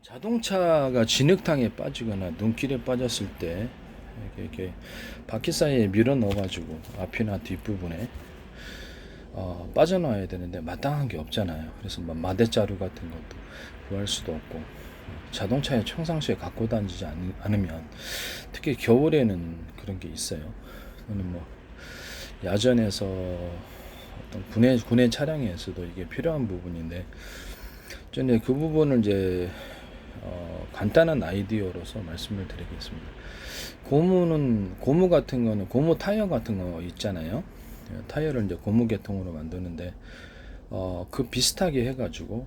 자동차가 진흙탕에 빠지거나 눈길에 빠졌을 때 이렇게 바퀴 사이에 밀어 넣어가지고 앞이나 뒷부분에 빠져나와야 되는데 마땅한 게 없잖아요. 그래서 뭐 마대자루 같은 것도 구할 수도 없고 자동차에 평상시에 갖고 다니지 않으면 특히 겨울에는 그런 게 있어요. 저는 뭐 야전에서 어떤 군의 차량에서도 이게 필요한 부분인데 저는 그 부분을 이제 간단한 아이디어로서 말씀을 드리겠습니다. 고무 같은 거는 고무 타이어 같은 거 있잖아요. 타이어를 이제 고무 계통으로 만드는데 그 비슷하게 해가지고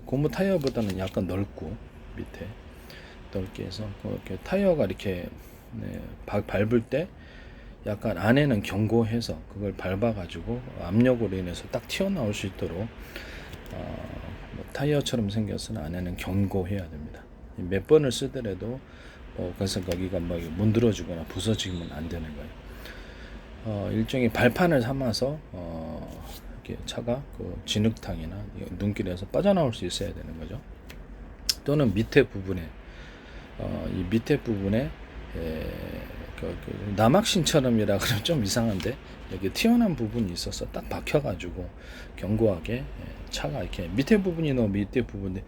고무 타이어보다는 약간 넓고 밑에 넓게 해서 이렇게 타이어가 이렇게 밟을 때 약간 안에는 견고해서 그걸 밟아가지고 압력으로 인해서 딱 튀어나올 수 있도록 타이어처럼 생겨서는 안에는 견고해야 됩니다. 몇 번을 쓰더라도 그래서 거기가 막 문드러지거나 부서지면 안 되는 거예요. 일종의 발판을 삼아서 이렇게 차가 그 진흙탕이나 눈길에서 빠져나올 수 있어야 되는 거죠. 또는 밑에 부분에 이 밑에 부분에 그 남학신처럼이라 그러면 좀 이상한데 여기 튀어나온 부분이 있어서 딱 박혀가지고 견고하게 차가 이렇게 밑에 부분이 너무 밑에 부분인데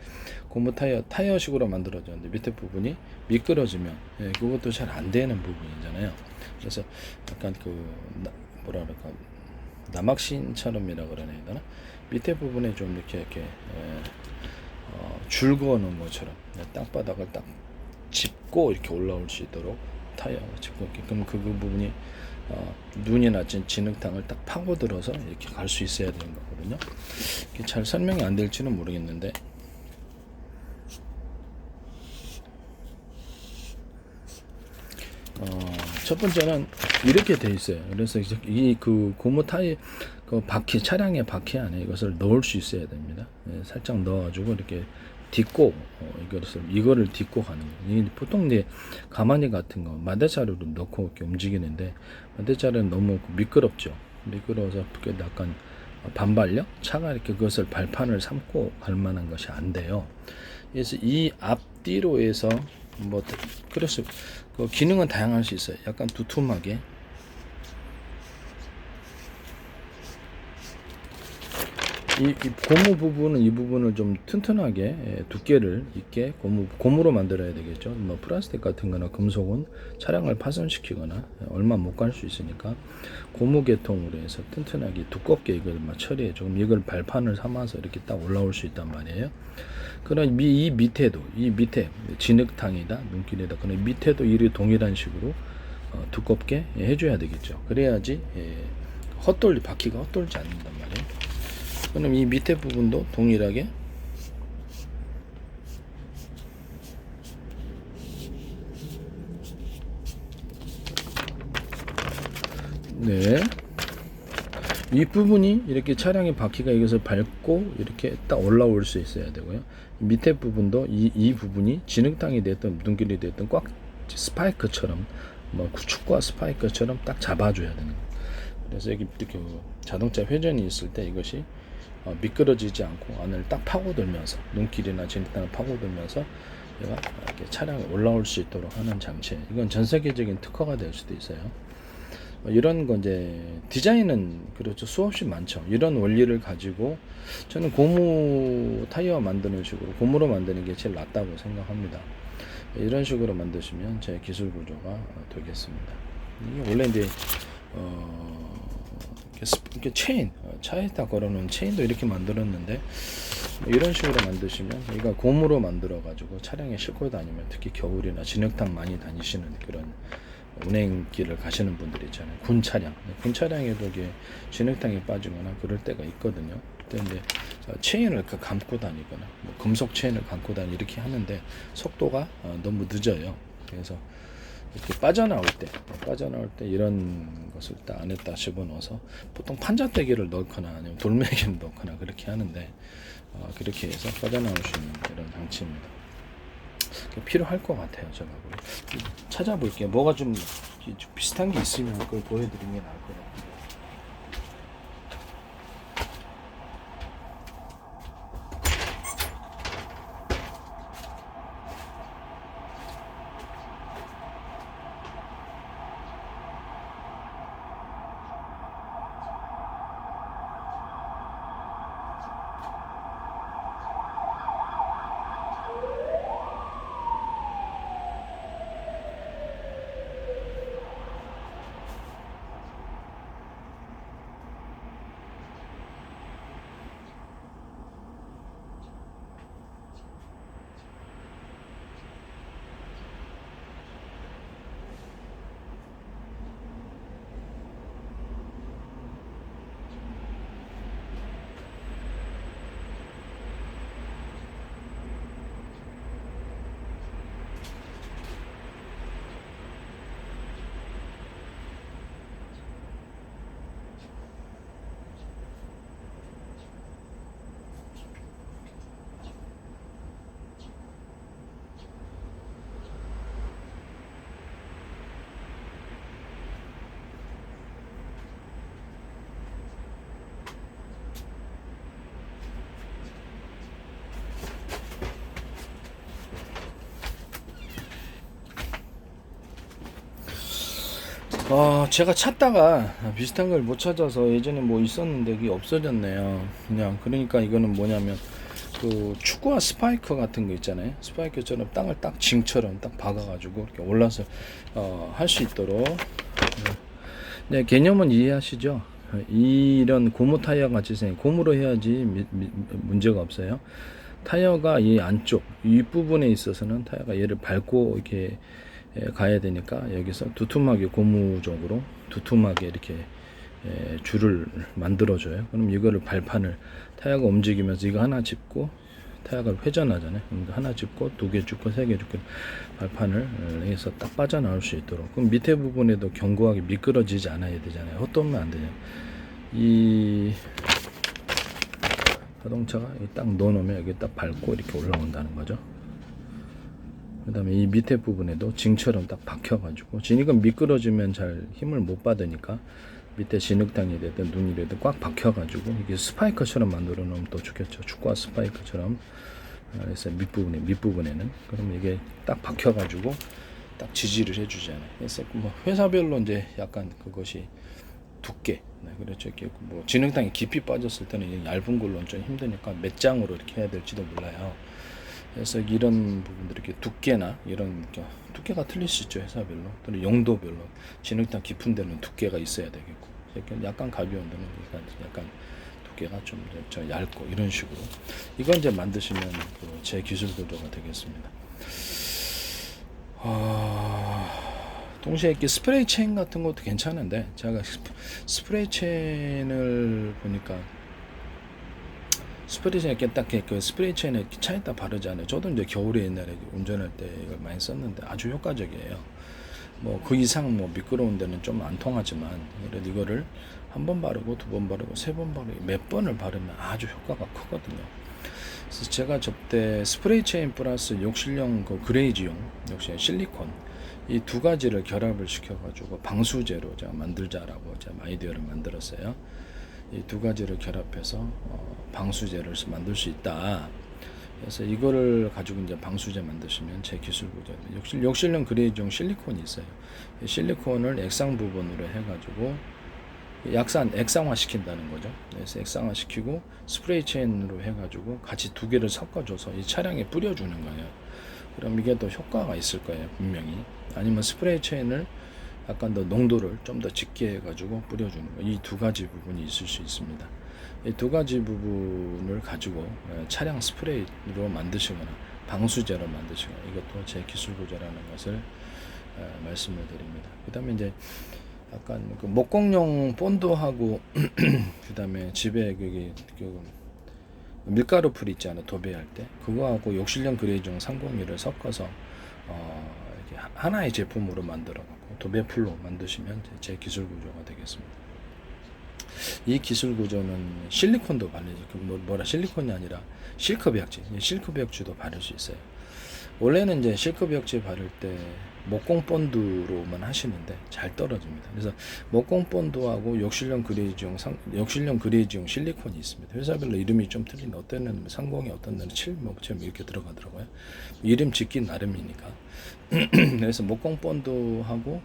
고무 타이어식으로 만들어졌는데 밑에 부분이 미끄러지면 그것도 잘 안 되는 부분이잖아요. 그래서 약간 그 뭐라 그럴까 남학신처럼이라 그러나 해야 되나 밑에 부분에 좀 이렇게 줄 그어놓은 것처럼 땅바닥을 딱 짚고 이렇게 올라올 수 있도록 타이어가 짚고 이렇게 그럼 그 부분이 눈이나 진흙탕을 딱 파고들어서 이렇게 갈 수 있어야 되는 거거든요. 이게 잘 설명이 안 될지는 모르겠는데 첫 번째는 이렇게 돼 있어요. 그래서 이 그 고무 타이 그 바퀴 차량의 바퀴 안에 이것을 넣을 수 있어야 됩니다. 살짝 넣어가지고 이렇게 딛고 이거를 딛고 가는 거예요. 보통 이제 가마니 같은 거 마대자루를 넣고 이렇게 움직이는데 마대자루는 너무 미끄럽죠. 미끄러워서 약간 반발력 차가 이렇게 그것을 발판을 삼고 갈 만한 것이 안 돼요. 그래서 이 앞뒤로 해서 뭐 그래서 그 기능은 다양할 수 있어요. 약간 두툼하게 이 고무 부분은 이 부분을 좀 튼튼하게 두께를 있게 고무로 만들어야 되겠죠. 뭐 플라스틱 같은 거나 금속은 차량을 파손시키거나 얼마 못 갈 수 있으니까 고무 계통으로 해서 튼튼하게 두껍게 이걸 처리해 좀 이걸 발판을 삼아서 이렇게 딱 올라올 수 있단 말이에요. 그럼 이 밑에 진흙탕이다 눈길이다 그런 밑에도 이리 동일한 식으로 두껍게 해줘야 되겠죠. 그래야지 바퀴가 헛돌지 않는단 말이에요. 그럼 이 밑에 부분도 동일하게 이 부분이 이렇게 차량의 바퀴가 이것을 밟고 이렇게 딱 올라올 수 있어야 되고요. 밑에 부분도 이 부분이 진흙탕이 됐든 눈길이 됐든 꽉 스파이크처럼 뭐 축구와 스파이크처럼 딱 잡아줘야 되는 거예요. 그래서 여기 이렇게 자동차 회전이 있을 때 이것이 미끄러지지 않고 안을 딱 파고들면서 눈길이나 진흙탕을 파고들면서 얘가 이렇게 차량에 올라올 수 있도록 하는 장치. 이건 전 세계적인 특허가 될 수도 있어요. 이런 거 이제 디자인은 그렇죠 수없이 많죠. 이런 원리를 가지고 저는 고무 타이어 만드는 식으로 고무로 만드는 게 제일 낫다고 생각합니다. 이런 식으로 만드시면 제 기술 구조가 되겠습니다. 이게 원래 이제 이렇게 체인 차에다 걸어놓은 체인도 이렇게 만들었는데 이런 식으로 만드시면 이거 고무로 만들어 가지고 차량에 싣고 다니면 특히 겨울이나 진흙탕 많이 다니시는 그런 운행길을 가시는 분들 있잖아요. 군 차량에도 이게 진흙탕에 빠지거나 그럴 때가 있거든요. 그때 이제 체인을 감고 다니거나 뭐 금속 체인을 감고 다니 이렇게 하는데 속도가 너무 늦어요. 그래서 이렇게 빠져나올 때 이런 것을 딱 안에다 집어넣어서 보통 판자대기를 넣거나 아니면 돌멩이를 넣거나 그렇게 하는데 그렇게 해서 빠져나올 수 있는 이런 장치입니다. 필요할 것 같아요. 제가 찾아볼게요. 뭐가 좀 비슷한 게 있으면 그걸 보여드리는 게 나을 것 같아요. 제가 찾다가 비슷한 걸 못 찾아서 예전에 뭐 있었는데 그게 없어졌네요. 그냥 그러니까 이거는 뭐냐면 그 축구와 스파이크 같은 거 있잖아요. 스파이크처럼 땅을 딱 징처럼 딱 박아가지고 이렇게 올라서 할 수 있도록. 네, 개념은 이해하시죠? 이런 고무 타이어 같이 생긴 고무로 해야지 문제가 없어요. 타이어가 이 안쪽 이 부분에 있어서는 타이어가 얘를 밟고 이렇게 가야 되니까 여기서 두툼하게 고무적으로 두툼하게 이렇게 줄을 만들어줘요. 그럼 이거를 발판을 타이어가 움직이면서 이거 하나 짚고 타이어가 회전하잖아요. 그러니까 하나 짚고 두 개 짚고 세 개 짚고 발판을 해서 딱 빠져나올 수 있도록. 그럼 밑에 부분에도 견고하게 미끄러지지 않아야 되잖아요. 헛도면 안 되잖아요. 이 자동차가 딱 넣어놓으면 여기 딱 밟고 이렇게 올라온다는 거죠. 그 다음에 이 밑에 부분에도 징처럼 딱 박혀가지고 진이건 미끄러지면 잘 힘을 못 받으니까 밑에 진흙탕이 되든 눈이 되든 꽉 박혀가지고 이게 스파이크처럼 만들어 놓으면 또 좋겠죠. 축구와 스파이크처럼. 그래서 밑부분에는 그럼 이게 딱 박혀가지고 딱 지지를 해주잖아요. 그래서 뭐 회사별로 이제 약간 그것이 두께, 네, 그렇죠. 이렇게 뭐 진흙탕이 깊이 빠졌을 때는 얇은 걸로는 좀 힘드니까 몇 장으로 이렇게 해야 될지도 몰라요. 그래서 이런 부분들 이렇게 두께나 이런 두께가 틀릴 수 있죠. 회사별로 또는 용도별로. 진흙탕 깊은 데는 두께가 있어야 되겠고 약간 가벼운 데는 약간 두께가 좀 얇고 이런 식으로 이건 이제 만드시면 제 기술 구조가 되겠습니다. 동시에 이렇게 스프레이 체인 같은 것도 괜찮은데 제가 스프레이 체인을 보니까 스프레이 체인 이렇게 딱 그 스프레이 체인을 차에다 바르지 않아요. 저도 이제 겨울에 옛날에 운전할 때 이걸 많이 썼는데 아주 효과적이에요. 뭐 그 이상 뭐 미끄러운 데는 좀 안 통하지만 그래도 이거를 한 번 바르고 두 번 바르고 세 번 바르고 몇 번을 바르면 아주 효과가 크거든요. 그래서 제가 저때 스프레이 체인 플러스 욕실용 그 그레이지용 역시 실리콘 이 두 가지를 결합을 시켜가지고 방수제로 제가 만들자라고 제가 아이디어를 만들었어요. 이 두 가지를 결합해서 방수제를 만들 수 있다. 그래서 이거를 가지고 이제 방수제 만드시면 제 기술 구조 욕실용 그레이지용 실리콘이 있어요. 이 실리콘을 액상 부분으로 해가지고 액상화 시킨다는 거죠. 그래서 액상화 시키고 스프레이 체인으로 해가지고 같이 두 개를 섞어줘서 이 차량에 뿌려주는 거예요. 그럼 이게 더 효과가 있을 거예요, 분명히. 아니면 스프레이 체인을 약간 더 농도를 좀 더 짙게 해가지고 뿌려주는 거. 이 두 가지 부분이 있을 수 있습니다. 이 두 가지 부분을 가지고 차량 스프레이로 만드시거나 방수제로 만드시거나 이것도 제 기술 구조라는 것을 말씀을 드립니다. 그 다음에 이제 약간 그 목공용 본드하고 그 다음에 집에 그 밀가루 풀 있잖아요. 도배할 때 그거하고 욕실용 그레이지용 301을 섞어서 이렇게 하나의 제품으로 만들어갖고 도배풀로 만드시면 제 기술 구조가 되겠습니다. 이 기술 구조는 실리콘도 바르지, 실리콘이 아니라 실크 벽지, 실크 벽지도 바를 수 있어요. 원래는 이제 실크 벽지 바를 때 목공 본드로만 하시는데 잘 떨어집니다. 그래서 목공 본드하고 욕실용 그레이지용 실리콘이 있습니다. 회사별로 이름이 좀 틀린데 어떤 데는 30에 어떤 데는 7처럼 이렇게 들어가더라고요. 이름 짓기 나름이니까. 그래서 목공 본드하고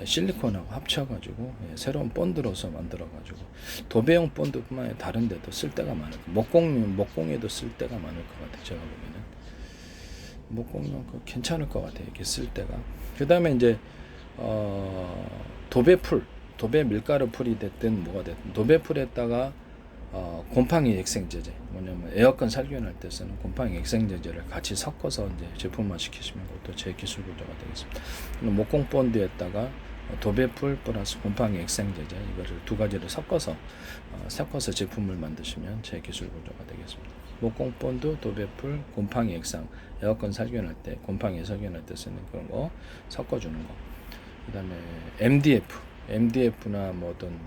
실리콘하고 합쳐가지고 새로운 본드로서 만들어가지고 도배용 본드뿐만 아니라 다른 데도 쓸 데가 많을 거예요. 목공에도 쓸 데가 많을 것 같아요. 제가 보면은 목공용 괜찮을 것 같아요. 이렇게 쓸 때가. 그 다음에 이제 도배 밀가루 풀이 됐든 뭐가 됐든 도배풀에다가 곰팡이 액생제제, 뭐냐면 에어컨 살균할 때 쓰는 곰팡이 액생제제를 같이 섞어서 이제 제품화 시키시면 그것도 제 기술 구조가 되겠습니다. 목공 본드에다가 도배풀 플러스 곰팡이 액생제제 이거를 두 가지를 섞어서 제품을 만드시면 제 기술 구조가 되겠습니다. 목공 본드, 도배풀, 곰팡이 액상, 에어컨 살균할 때 곰팡이 살균할 때 쓰는 그런 거 섞어주는 거. 그다음에 MDF나 뭐 어떤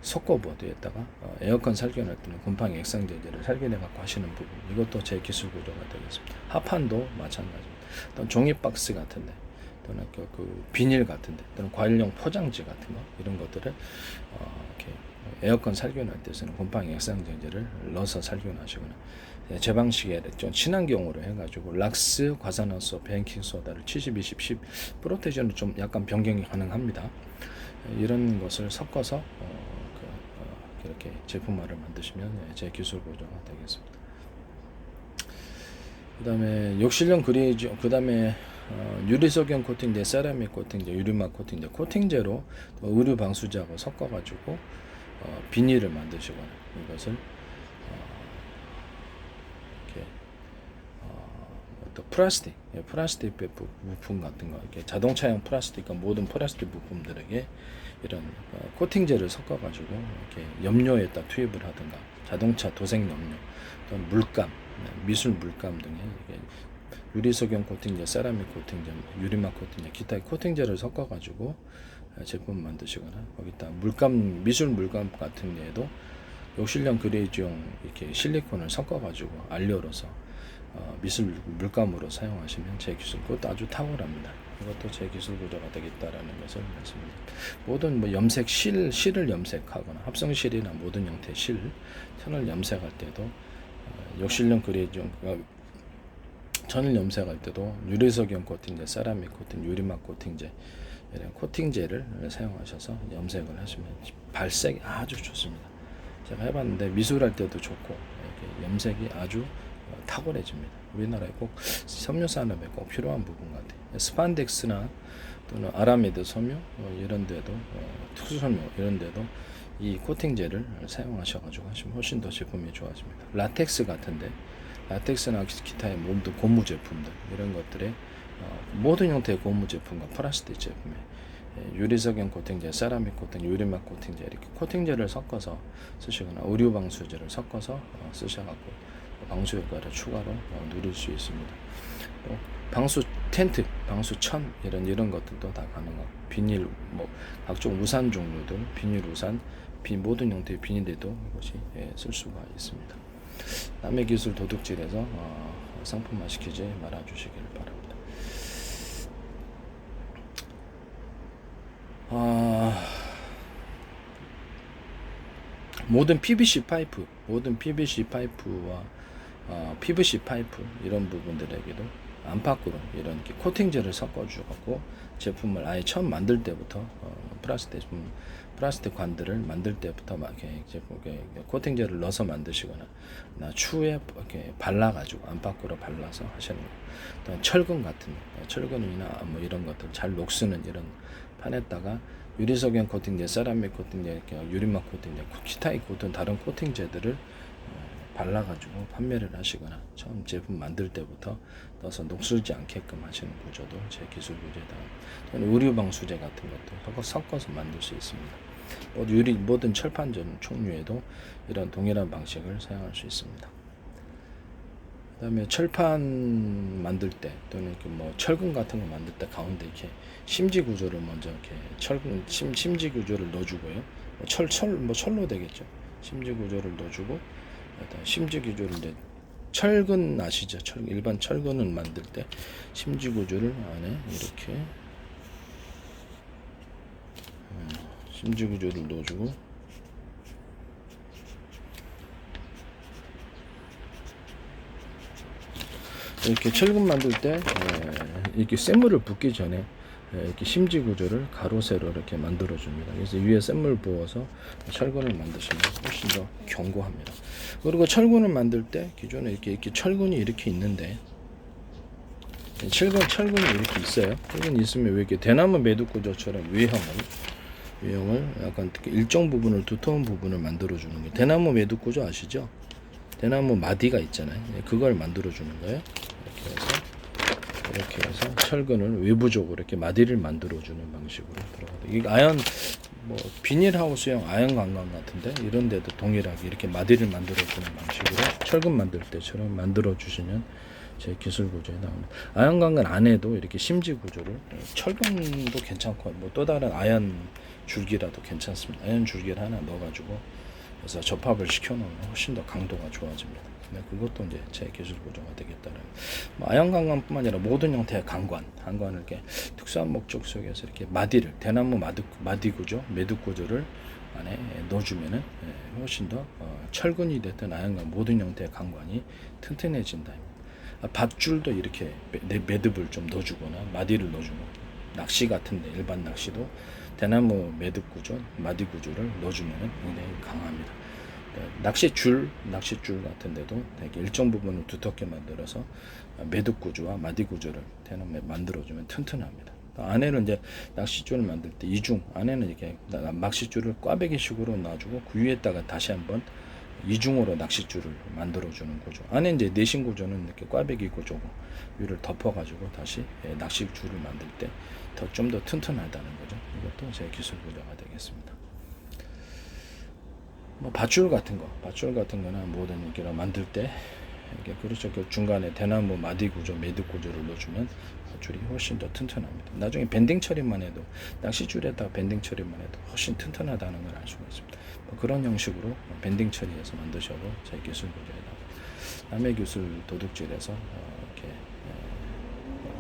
석고보드에다가 에어컨 살균할 때는 곰팡이 액상제제를 살균해 갖고 하시는 부분, 이것도 제 기술 구조가 되겠습니다. 하판도 마찬가지입니다. 또는 종이 박스 같은데, 또는 그 비닐 같은데, 또는 과일용 포장지 같은 거, 이런 것들을 이렇게 에어컨 살균할 때 쓰는 곰팡이 액상제제를 넣어서 살균하시거나, 제 방식에 좀 친환경으로 해가지고 락스, 과산화수, 베이킹소다를 70, 20, 10 프로테이션은 좀 약간 변경이 가능합니다. 이런 것을 섞어서 이렇게 제품화를 만드시면 제 기술 보조가 되겠습니다. 그 다음에 욕실용 그레이즈, 그 다음에 유리석영 코팅제, 세라믹 코팅제, 유리막 코팅제, 코팅제로 의류 방수제하고 섞어가지고 비닐을 만드시거나 이것을 이렇게 또 플라스틱 부품 같은 거, 이렇게 자동차용 플라스틱과 모든 플라스틱 부품들에게 이런 코팅제를 섞어가지고 이렇게 염료에다 투입을 하든가, 자동차 도색 염료, 또 물감, 미술 물감 등의 유리석영 코팅제, 세라믹 코팅제, 유리막 코팅제, 기타 코팅제를 섞어가지고 제품 만드시거나, 거기다 물감, 미술 물감 같은 데에도 욕실용 그레이즈용 이렇게 실리콘을 섞어가지고 알료로서 미술 물감으로 사용하시면 제 기술, 그것도 아주 탁월합니다. 이것도 제 기술 구조가 되겠다라는 것을 말씀드립니다. 모든 뭐 염색 실을 염색하거나 합성실이나 모든 형태의 천을 염색할 때도 욕실용 그레이즈용 천을 염색할 때도 유리석영 코팅제, 세라믹 코팅, 유리막 코팅제 이런 코팅제를 사용하셔서 염색을 하시면 발색이 아주 좋습니다. 제가 해봤는데 미술할 때도 좋고 이렇게 염색이 아주 탁월해집니다. 우리나라에 꼭 섬유 산업에 꼭 필요한 부분 같아요. 스판덱스나 또는 아라미드 섬유 이런 데도 특수섬유 이런 데도 이 코팅제를 사용하셔가지고 하시면 훨씬 더 제품이 좋아집니다. 라텍스 같은데, 라텍스나 기타의 모든 고무 제품들 이런 것들의 모든 형태의 고무 제품과 플라스틱 제품에 유리석영 코팅제, 세라믹 코팅, 유리막 코팅제 이렇게 코팅제를 섞어서 쓰시거나 의류 방수제를 섞어서 쓰셔갖고 방수 효과를 추가로 누릴 수 있습니다. 또 방수 텐트, 방수 천 이런 것들도 다 가능하고, 비닐 뭐 각종 우산 종류들, 비닐 우산, 모든 형태의 비닐에도 이것이 쓸 수가 있습니다. 남의 기술 도둑질해서 상품화 시키지 말아주시길 바랍니다. 모든 PVC 파이프와 PVC 파이프 이런 부분들에게도 안팎으로 이런 코팅제를 섞어주고 제품을 아예 처음 만들 때부터 플라스틱 관들을 만들 때부터 막 이렇게 코팅제를 넣어서 만드시거나 추후에 이렇게 발라가지고 안팎으로 발라서 하시는 거. 또 철근이나 뭐 이런 것들 잘 녹쓰는 이런 판에다가 유리석영 코팅제, 세라믹 코팅제, 유리막 코팅제, 기타의 다른 코팅제들을 발라가지고 판매를 하시거나 처음 제품 만들 때부터 넣어서 녹슬지 않게끔 하시는 구조도 제 기술 구조다. 또는 의류 방수제 같은 것도 섞어서 만들 수 있습니다. 모든 철판 종류에도 이런 동일한 방식을 사용할 수 있습니다. 그다음에 철판 만들 때 또는 뭐 철근 같은 거 만들 때 가운데 이렇게 심지 구조를 먼저 이렇게 심지 구조를 넣어주고요. 철로 되겠죠. 심지 구조를 넣어주고, 심지 구조를 이제 철근 아시죠? 일반 철근을 만들 때 심지 구조를 안에 이렇게 심지 구조를 넣어주고, 이렇게 철근 만들 때 이렇게 쇳물을 붓기 전에 이렇게 심지 구조를 가로 세로 이렇게 만들어 줍니다. 그래서 위에 쇳물 부어서 철근을 만드시면 훨씬 더 견고합니다. 그리고 철근을 만들 때 기존에 이렇게 철근이 이렇게 있는데, 철근이 이렇게 있어요. 철근이 있으면 왜 이렇게 대나무 매듭 구조처럼 외형을 약간 일정 부분을, 두터운 부분을 만들어 주는 거예요. 대나무 매듭 구조 아시죠? 대나무 마디가 있잖아요. 그걸 만들어 주는 거예요. 이렇게 해서 철근을 외부적으로 이렇게 마디를 만들어 주는 방식으로 들어가다. 이게 뭐 비닐하우스형 아연 관광 같은데 이런 데도 동일하게 이렇게 마디를 만들어 주는 방식으로 철근 만들 때처럼 만들어 주시면 제 기술 구조에 나옵니다. 아연 관광 안에도 이렇게 심지 구조를, 철근도 괜찮고 뭐 또 다른 아연 줄기라도 괜찮습니다. 아연 줄기를 하나 넣어가지고 그래서 접합을 시켜놓으면 훨씬 더 강도가 좋아집니다. 그것도 이제 제 기술 구조가 되겠다는. 뭐 아연 강관뿐만 아니라 모든 형태의 강관을 이렇게 특수한 목적 속에서 이렇게 대나무 마디 구조, 매듭 구조를 안에 넣어주면은 훨씬 더 철근이 됐든 아연강 모든 형태의 강관이 튼튼해진다. 밧줄도 이렇게 매듭을 좀 넣어주거나 마디를 넣어주고, 낚시 같은데 일반 낚시도 대나무 매듭 구조, 마디 구조를 넣어주면 굉장히 강합니다. 낚싯줄 같은데도 되게 일정 부분을 두텁게 만들어서 매듭 구조와 마디 구조를 대나무에 만들어주면 튼튼합니다. 안에는 이제 낚싯줄을 만들 때 이중 안에는 이렇게 낚싯줄을 꽈배기식으로 놔주고 그 위에다가 다시 한번 이중으로 낚싯줄을 만들어주는 구조. 안에 이제 내신 구조는 이렇게 꽈배기 구조고 위를 덮어가지고 다시 낚싯줄을 만들 때 좀 더 튼튼하다는 거죠. 이것도 제 기술 구조가 되겠습니다. 뭐 밧줄 같은 거나 뭐든 이렇게 만들 때 이게 그렇죠. 그 중간에 대나무 마디 구조, 매듭 구조를 넣어주면 밧줄이 훨씬 더 튼튼합니다. 나중에 밴딩 처리만 해도 낚싯줄에다가 밴딩 처리만 해도 훨씬 튼튼하다는 걸 알 수가 있습니다. 뭐 그런 형식으로 밴딩 처리해서 만드셔도 제 기술 구조에다 남의 기술 도둑질해서 이렇게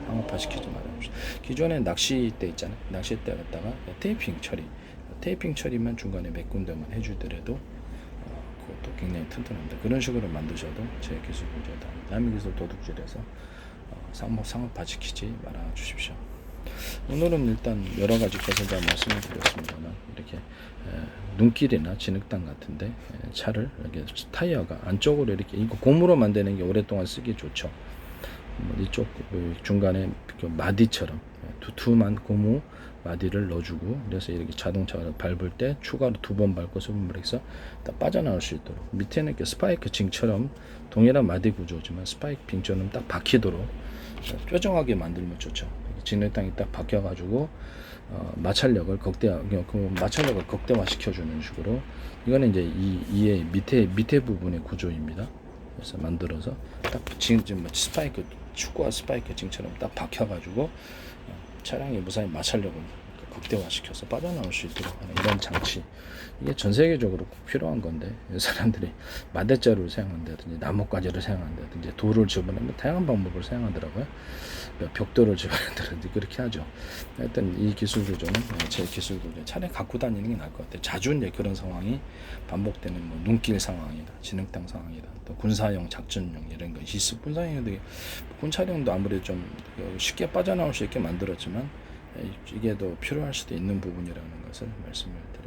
상업화시키지 말아봅시다. 기존에 낚싯대 있잖아요. 낚싯대 갖다가 테이핑 처리만 중간에 몇 군데만 해주더라도 그것도 굉장히 튼튼합니다. 그런 식으로 만드셔도 제 기술 구조다. 남의 기술 도둑질해서 상업화시키지 말아 주십시오. 오늘은 일단 여러 가지 것을 다 말씀을 드렸습니다만 이렇게 눈길이나 진흙탕 같은데 차를 이렇게 타이어가 안쪽으로 이렇게 이거 고무로 만드는 게 오랫동안 쓰기 좋죠. 이쪽 중간에 마디처럼 두툼한 고무 마디를 넣어주고 그래서 이렇게 자동차를 밟을 때 추가로 2번 밟고 3번 밟아서 딱 빠져나올 수 있도록 밑에는 이렇게 스파이크 징처럼 동일한 마디 구조지만 스파이크 빙처럼 딱 박히도록 뾰정하게 만들면 좋죠. 진흙탕이 딱 박혀가지고 마찰력을 극대화 시켜주는 식으로 이거는 이제 이의 밑에 부분의 구조입니다. 그래서 만들어서 딱 지금 스파이크 축구와 스파이크 징처럼 딱 박혀가지고 차량의 무사히 마찰력을 극대화시켜서 빠져나올 수 있도록 하는 이런 장치 이게 전 세계적으로 꼭 필요한 건데 사람들이 마대자루를 사용한다든지 나뭇가지를 사용한다든지 돌을 집어내면 다양한 방법을 사용하더라고요. 벽돌을 집어낸다든지 그렇게 하죠. 하여튼 이 기술 구조는 제 기술 구조 차례 갖고 다니는 게 나을 것 같아요. 자주 이제 그런 상황이 반복되는 뭐 눈길 상황이다, 진흙탕 상황이다, 또 군사용, 작전용 이런 거 있을 뿐사용인데 군차량도 아무래도 좀 쉽게 빠져나올 수 있게 만들었지만 이게 더 필요할 수도 있는 부분이라는 것을 말씀을 드립니다.